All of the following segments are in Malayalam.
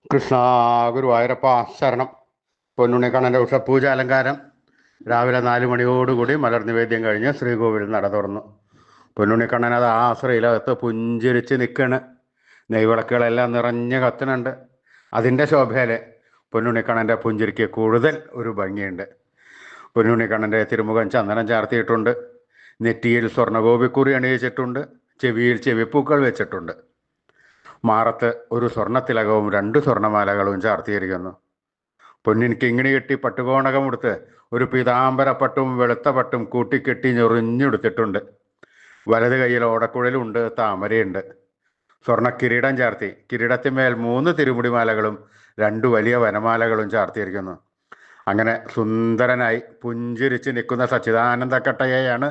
കൃഷ്ണ ഗുരുവായൂരപ്പ ശരണം. പൊന്നുണ്ണിക്കണ്ണൻ്റെ ഉഷപൂജ അലങ്കാരം രാവിലെ 4 മണിയോടുകൂടി മലർ നിവേദ്യം കഴിഞ്ഞ് ശ്രീകോവിലിൽ നട തുറന്നു. പൊന്നുണ്ണിക്കണ്ണൻ അത് ആശ്രയിലകത്ത് പുഞ്ചിരിച്ച് നിൽക്കണ്. നെയ്വിളക്കുകളെല്ലാം നിറഞ്ഞ് കത്തുന്നുണ്ട്. അതിൻ്റെ ശോഭയിൽ പൊന്നുണ്ണിക്കണ്ണൻ്റെ പുഞ്ചിരിക്ക് കൂടുതൽ ഒരു ഭംഗിയുണ്ട്. പൊന്നുണ്ണിക്കണ്ണൻ്റെ തിരുമുഖം ചന്ദനം ചാർത്തിയിട്ടുണ്ട്. നെറ്റിയിൽ സ്വർണ്ണഗോപിക്കുറി അണിയിച്ചിട്ടുണ്ട്. ചെവിയിൽ ചെവിപ്പൂക്കൾ വെച്ചിട്ടുണ്ട്. മാറത്ത് ഒരു സ്വർണ്ണത്തിലകവും 2 സ്വർണ്ണമാലകളും ചാർത്തിയിരിക്കുന്നു. പൊന്നിൻ കിങ്ങിണി കെട്ടി പട്ടുകോണകം ഉടുത്ത് ഒരു പീതാംബരപ്പട്ടും വെളുത്ത പട്ടും കൂട്ടിക്കെട്ടി ഞൊറിഞ്ഞെടുത്തിട്ടുണ്ട്. വലത് കൈയിൽ ഓടക്കുഴലുണ്ട്, താമരയുണ്ട്. സ്വർണ്ണ കിരീടം ചാർത്തി കിരീടത്തിന്മേൽ 3 തിരുമുടിമാലകളും 2 വലിയ വനമാലകളും ചാർത്തിയിരിക്കുന്നു. അങ്ങനെ സുന്ദരനായി പുഞ്ചിരിച്ച് നിൽക്കുന്ന സച്ചിദാനന്ദക്കട്ടയെയാണ്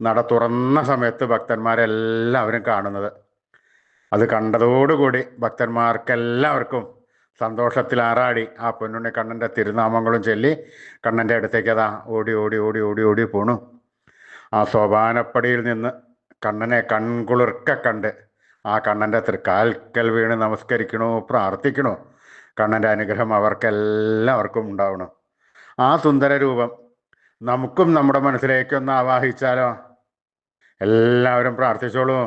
നട തുറന്ന സമയത്ത് ഭക്തന്മാരെല്ലാവരും കാണുന്നത്. അത് കണ്ടതോടുകൂടി ഭക്തന്മാർക്കെല്ലാവർക്കും സന്തോഷത്തിൽ ആറാടി ആ പൊന്നുണ്ണി കണ്ണൻ്റെ തിരുനാമങ്ങളും ചൊല്ലി കണ്ണൻ്റെ അടുത്തേക്ക് അതാ ഓടി ഓടി ഓടി ഓടി ഓടി പോണു. ആ സോപാനപ്പടിയിൽ നിന്ന് കണ്ണനെ കൺകുളിർക്ക കണ്ട് ആ കണ്ണൻ്റെ തൃക്കാൽക്കൽ വീണ് നമസ്കരിക്കണോ, പ്രാർത്ഥിക്കണോ. കണ്ണൻ്റെ അനുഗ്രഹം അവർക്കെല്ലാവർക്കും ഉണ്ടാവണം. ആ സുന്ദര രൂപം നമുക്കും നമ്മുടെ മനസ്സിലേക്കൊന്ന് ആവാഹിച്ചാലോ? എല്ലാവരും പ്രാർത്ഥിച്ചോളൂ.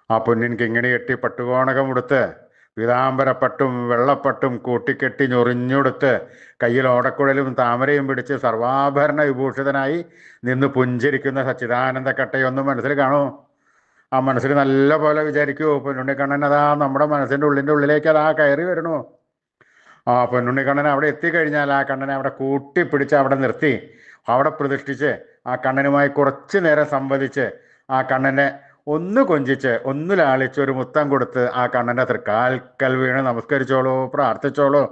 ആ പൊന്നിൻ കിങ്ങിണി കെട്ടി പട്ടുകോണകം ഉടുത്ത് പീതാംബരപ്പട്ടും വെള്ളപ്പട്ടും കൂട്ടിക്കെട്ടി ഞൊറിഞ്ഞുടുത്ത് കയ്യിൽ ഓടക്കുഴലും താമരയും പിടിച്ച് സർവാഭരണ വിഭൂഷിതനായി നിന്ന് പുഞ്ചിരിക്കുന്ന സച്ചിദാനന്ദ കട്ടയൊന്ന് മനസ്സിൽ കാണൂ. ആ മനസ്സിൽ നല്ല പോലെ വിചാരിക്കൂ, പൊന്നുണ്ണിക്കണ്ണൻ അതാ നമ്മുടെ മനസ്സിൻ്റെ ഉള്ളിലേക്ക് അതാ കയറി വരണു. ആ പൊന്നുണ്ണിക്കണ്ണൻ അവിടെ എത്തിക്കഴിഞ്ഞാൽ ആ കണ്ണനെ അവിടെ കൂട്ടിപ്പിടിച്ച് അവിടെ നിർത്തി അവിടെ പ്രതിഷ്ഠിച്ച് ആ കണ്ണനുമായി കുറച്ച് നേരം സംവദിച്ച് ആ കണ്ണനെ ഒന്ന് കൊഞ്ചിച്ച് ഒന്ന് ലാളിച്ച് ഒരു മുത്തം കൊടുത്ത് ആ കണ്ണൻ്റെ തൃക്കാൽക്കൽ വീണ് നമസ്കരിച്ചോളൂ, പ്രാർത്ഥിച്ചോളൂ.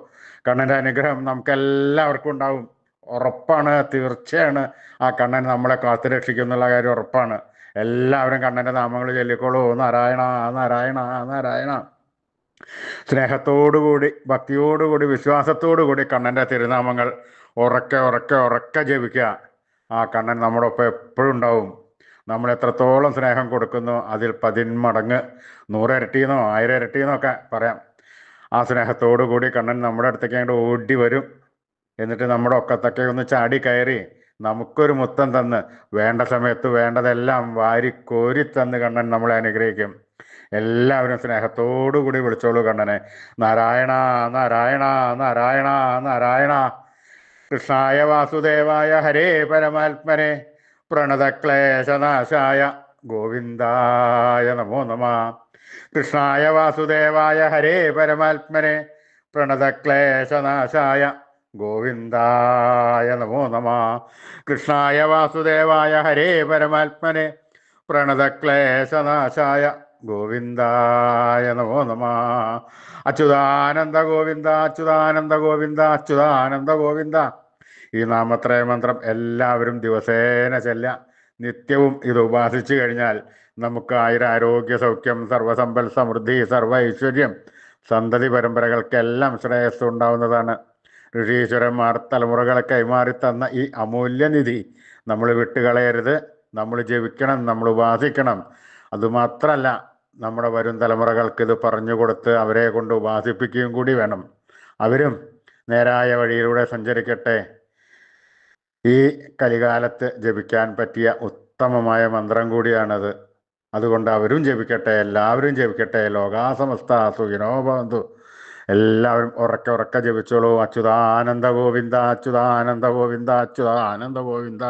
കണ്ണൻ്റെ അനുഗ്രഹം നമുക്കെല്ലാവർക്കും ഉണ്ടാവും. ഉറപ്പാണ്, തീർച്ചയാണ്. ആ കണ്ണൻ നമ്മളെ കാത്തു രക്ഷിക്കുന്നുള്ള കാര്യം ഉറപ്പാണ്. എല്ലാവരും കണ്ണൻ്റെ നാമങ്ങൾ ചൊല്ലിക്കോളൂ. നാരായണ നാരായണ നാരായണ. സ്നേഹത്തോടുകൂടി ഭക്തിയോടുകൂടി വിശ്വാസത്തോടുകൂടി കണ്ണൻ്റെ തിരുനാമങ്ങൾ ഉറക്കെ ഉറക്കെ ഉറക്കെ ജപിക്കുക. ആ കണ്ണൻ നമ്മുടെ ഒപ്പം എപ്പോഴും ഉണ്ടാവും. നമ്മൾ എത്രത്തോളം സ്നേഹം കൊടുക്കുന്നു അതിൽ 10 മടങ്ങ് 100 ഇരട്ടിയെന്നോ 1000 ഇരട്ടിയെന്നോ ഒക്കെ പറയാം. ആ സ്നേഹത്തോടു കൂടി കണ്ണൻ നമ്മുടെ അടുത്തേക്ക് അങ്ങോട്ട് ഓടി വരും. എന്നിട്ട് നമ്മുടെ ഒക്കത്തൊക്കെ ഒന്ന് ചാടി കയറി നമുക്കൊരു മുത്തം തന്ന് വേണ്ട സമയത്ത് വേണ്ടതെല്ലാം വാരി കോരി തന്ന് കണ്ണൻ നമ്മളെ അനുഗ്രഹിക്കും. എല്ലാവരും സ്നേഹത്തോടു കൂടി വിളിച്ചോളൂ കണ്ണനെ. നാരായണ നാരായണ നാരായണ നാരായണ. കൃഷ്ണായ വാസുദേവായ ഹരേ പരമാത്മനെ പ്രണതക്ലേശനാശായ ഗോവിന്ദായ നമോ നമഃ. കൃഷ്ണായ വാസുദേവായ ഹരേ പരമാത്മനെ പ്രണതക്ലേശനാശായ ഗോവിന്ദായ നമോ നമഃ. കൃഷ്ണായ വാസുദേവായ ഹരേ പരമാത്മനെ പ്രണതക്ലേശനാശായ ഗോവിന്ദായ നമോ നമഃ. അച്യുതാനന്ദ ഗോവിന്ദ അച്യുതാനന്ദ ഗോവിന്ദ അച്യുതാനന്ദ ഗോവിന്ദ. ഈ നാമത്രയ മന്ത്രം എല്ലാവരും ദിവസേന ചെല്ല. നിത്യവും ഇത് ഉപാസിച്ചു കഴിഞ്ഞാൽ നമുക്ക് ആരോഗ്യ സൗഖ്യം, സർവസമ്പൽ സമൃദ്ധി, സർവ ഐശ്വര്യം, സന്തതി പരമ്പരകൾക്കെല്ലാം ശ്രേയസ് ഉണ്ടാവുന്നതാണ്. ഋഷീശ്വരന്മാർ തലമുറകളെ കൈമാറി തന്ന ഈ അമൂല്യനിധി നമ്മൾ വിട്ടുകളയരുത്. നമ്മൾ ജപിക്കണം, നമ്മൾ ഉപാസിക്കണം. അതുമാത്രമല്ല, നമ്മുടെ വരും തലമുറകൾക്ക് ഇത് പറഞ്ഞു കൊടുത്ത് അവരെ കൊണ്ട് ഉപാസിപ്പിക്കുകയും കൂടി വേണം. അവരും നേരായ വഴിയിലൂടെ സഞ്ചരിക്കട്ടെ. ഈ കലികാലത്ത് ജപിക്കാൻ പറ്റിയ ഉത്തമമായ മന്ത്രം കൂടിയാണത്. അതുകൊണ്ട് അവരും ജപിക്കട്ടെ, എല്ലാവരും ജപിക്കട്ടെ. ലോകാസമസ്ത സുഖിനോ ഭവന്തു. എല്ലാവരും ഉറക്കെ ഉറക്കെ ജപിച്ചോളൂ. അച്യുതാനന്ദ ഗോവിന്ദ അച്യുതാനന്ദ ഗോവിന്ദ അച്യുതാനന്ദ ഗോവിന്ദ.